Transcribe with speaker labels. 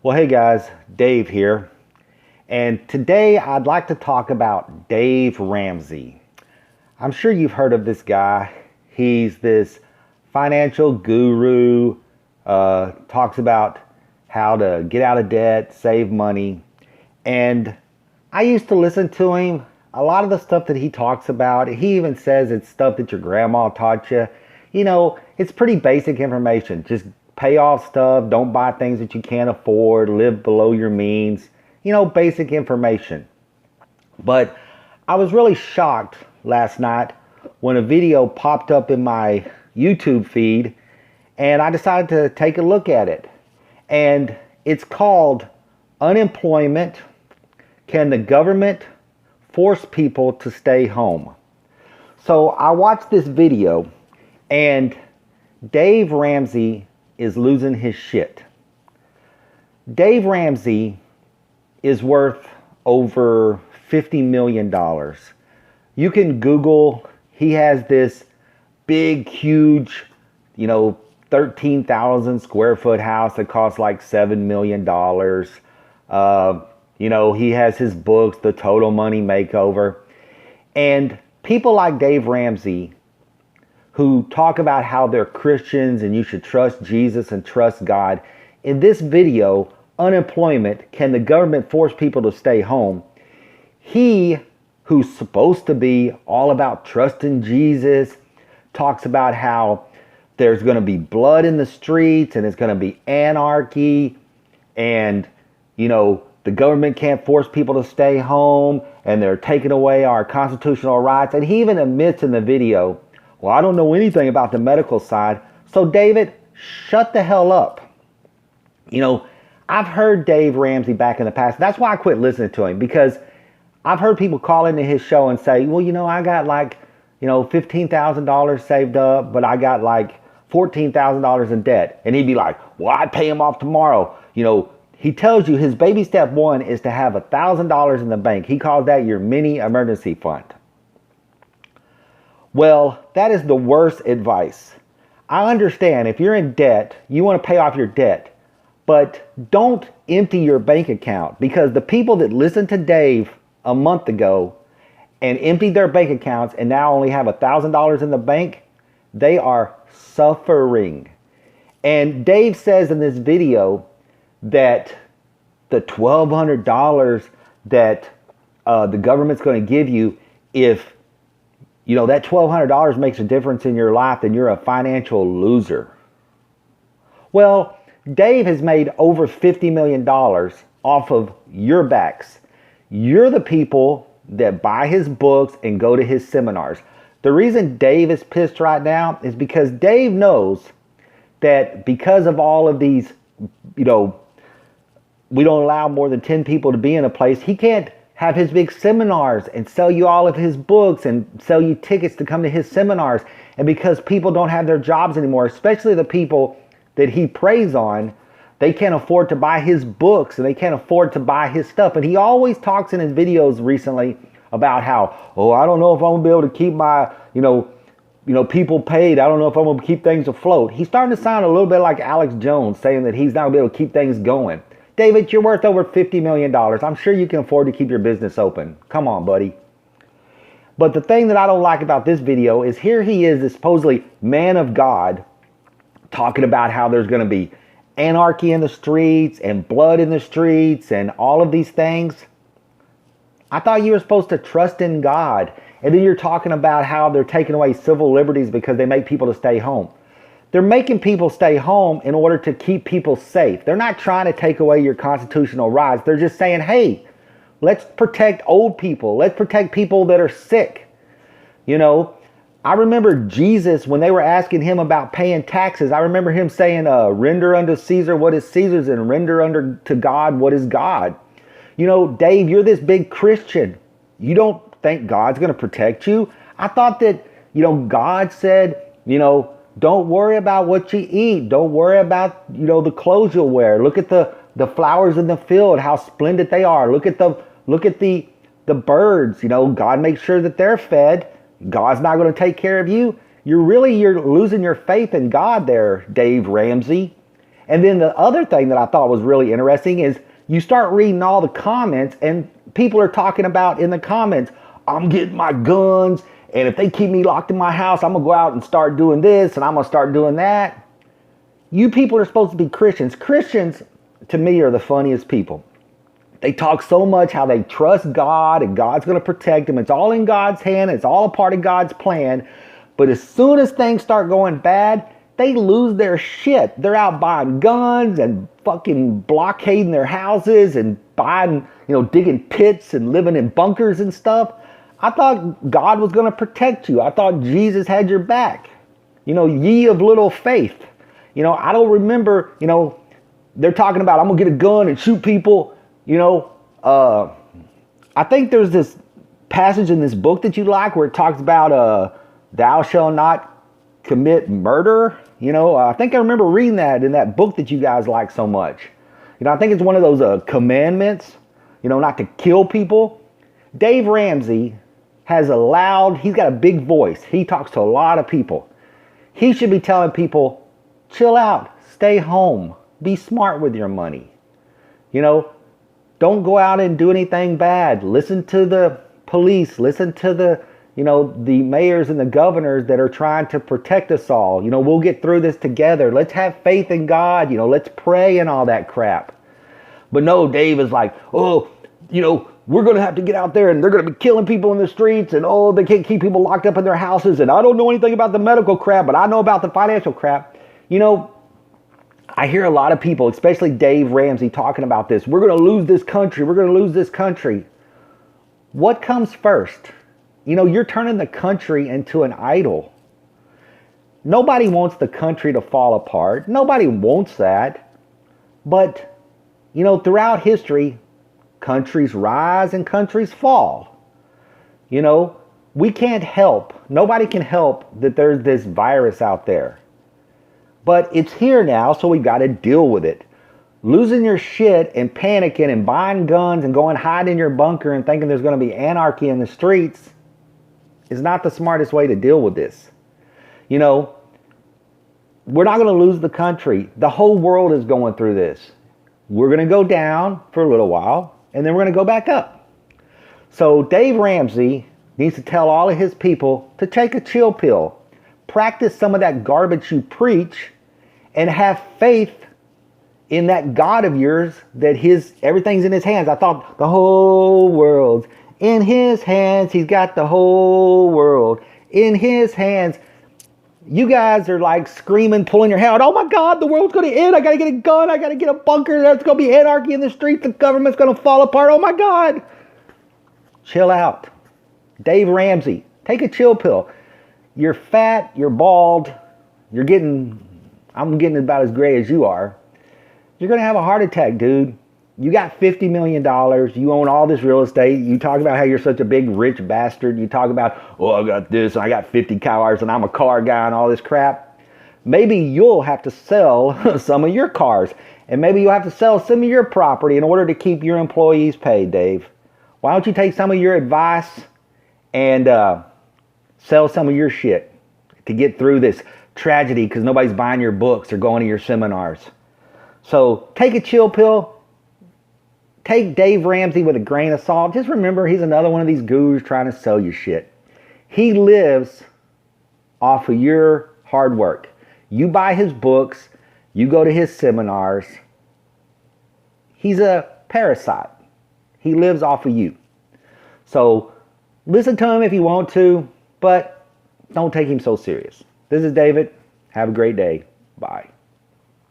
Speaker 1: Well, hey guys, Dave here. And today I'd like to talk about Dave Ramsey. I'm sure you've heard of this guy. He's this financial guru, talks about how to get out of debt, save money. And I used to listen to him. A lot of the stuff that he talks about, he even says it's stuff that your grandma taught you. It's pretty basic information. Just pay off stuff, don't buy things that you can't afford, live below your means. Basic information. But I was really shocked last night when a video popped up in my YouTube feed and I decided to take a look at it. And it's called Unemployment. Can the government force people to stay home? So I watched this video and Dave Ramsey is losing his shit. Dave Ramsey is worth over $50 million. You can Google, he has this big, huge, 13,000 square foot house that costs like $7 million. He has his books, The Total Money Makeover. And people like Dave Ramsey who talk about how they're Christians and you should trust Jesus and trust God. In this video, Unemployment, Can the Government Force People to Stay Home? He, who's supposed to be all about trusting Jesus, talks about how there's going to be blood in the streets and it's going to be anarchy and, the government can't force people to stay home and they're taking away our constitutional rights. And he even admits in the video, well, I don't know anything about the medical side. So David, shut the hell up. I've heard Dave Ramsey back in the past. That's why I quit listening to him, because I've heard people call into his show and say, well, I got like, $15,000 saved up, but I got like $14,000 in debt. And he'd be like, well, I'd pay him off tomorrow. He tells you his baby step one is to have $1,000 in the bank. He calls that your mini emergency fund. Well, that is the worst advice. I understand if you're in debt, you want to pay off your debt, but don't empty your bank account, because the people that listened to Dave a month ago and emptied their bank accounts and now only have $1,000 in the bank, they are suffering. And Dave says in this video that the $1,200 that the government's going to give you, if that $1,200 makes a difference in your life, then you're a financial loser. Well, Dave has made over $50 million off of your backs. You're the people that buy his books and go to his seminars. The reason Dave is pissed right now is because Dave knows that because of all of these, we don't allow more than 10 people to be in a place. He can't have his big seminars and sell you all of his books and sell you tickets to come to his seminars. And because people don't have their jobs anymore, especially the people that he preys on, they can't afford to buy his books and they can't afford to buy his stuff. And he always talks in his videos recently about how, I don't know if I'm gonna be able to keep my, people paid. I don't know if I'm gonna keep things afloat. He's starting to sound a little bit like Alex Jones, saying that he's not gonna be able to keep things going. David, you're worth over $50 million. I'm sure you can afford to keep your business open. Come on, buddy. But the thing that I don't like about this video is here he is, this supposedly man of God, talking about how there's going to be anarchy in the streets and blood in the streets and all of these things. I thought you were supposed to trust in God. And then you're talking about how they're taking away civil liberties because they make people to stay home. They're making people stay home in order to keep people safe. They're not trying to take away your constitutional rights. They're just saying, hey, let's protect old people. Let's protect people that are sick. I remember Jesus, when they were asking him about paying taxes, I remember him saying, render unto Caesar what is Caesar's and render unto to God what is God. Dave, you're this big Christian. You don't think God's going to protect you? I thought that, God said, don't worry about what you eat. Don't worry about, the clothes you'll wear. Look at the flowers in the field, how splendid they are. Look at the birds. God makes sure that they're fed. God's not going to take care of you. You're losing your faith in God there, Dave Ramsey. And then the other thing that I thought was really interesting is you start reading all the comments, and people are talking about in the comments, I'm getting my guns, and if they keep me locked in my house, I'm going to go out and start doing this, and I'm going to start doing that. You people are supposed to be Christians. Christians, to me, are the funniest people. They talk so much how they trust God and God's going to protect them. It's all in God's hand. It's all a part of God's plan. But as soon as things start going bad, they lose their shit. They're out buying guns and fucking blockading their houses and buying, digging pits and living in bunkers and stuff. I thought God was going to protect you. I thought Jesus had your back. Ye of little faith. I don't remember, they're talking about, I'm going to get a gun and shoot people. I think there's this passage in this book that you like where it talks about thou shalt not commit murder. I think I remember reading that in that book that you guys like so much. I think it's one of those commandments, not to kill people. Dave Ramsey he's got a big voice. He talks to a lot of people. He should be telling people, chill out, stay home, be smart with your money. Don't go out and do anything bad. Listen to the police. Listen to the mayors and the governors that are trying to protect us all. We'll get through this together. Let's have faith in God. Let's pray and all that crap. But no, Dave is like, we're going to have to get out there and they're going to be killing people in the streets and, they can't keep people locked up in their houses. And I don't know anything about the medical crap, but I know about the financial crap. I hear a lot of people, especially Dave Ramsey, talking about this. We're going to lose this country. We're going to lose this country. What comes first? You're turning the country into an idol. Nobody wants the country to fall apart. Nobody wants that. But, throughout history, countries rise and countries fall. We can't help. Nobody can help that there's this virus out there. But it's here now, so we've got to deal with it. Losing your shit and panicking and buying guns and going hide in your bunker and thinking there's going to be anarchy in the streets is not the smartest way to deal with this. We're not going to lose the country. The whole world is going through this. We're going to go down for a little while, and then we're going to go back up. So Dave Ramsey needs to tell all of his people to take a chill pill. Practice some of that garbage you preach and have faith in that God of yours that everything's in his hands. I thought the whole world's in his hands. He's got the whole world in his hands. You guys are like screaming, pulling your hair out. Oh my God, the world's going to end. I got to get a gun. I got to get a bunker. There's going to be anarchy in the streets. The government's going to fall apart. Oh my God. Chill out. Dave Ramsey, take a chill pill. You're fat, you're bald, I'm getting about as gray as you are. You're going to have a heart attack, dude. You got $50 million. You own all this real estate. You talk about how you're such a big rich bastard. You talk about, I got this, I got 50 cars, and I'm a car guy and all this crap. Maybe you'll have to sell some of your cars. And maybe you'll have to sell some of your property in order to keep your employees paid, Dave. Why don't you take some of your advice and sell some of your shit to get through this tragedy because nobody's buying your books or going to your seminars. So take a chill pill. Take Dave Ramsey with a grain of salt. Just remember, he's another one of these gurus trying to sell you shit. He lives off of your hard work. You buy his books. You go to his seminars. He's a parasite. He lives off of you. So listen to him if you want to, but don't take him so serious. This is David. Have a great day. Bye.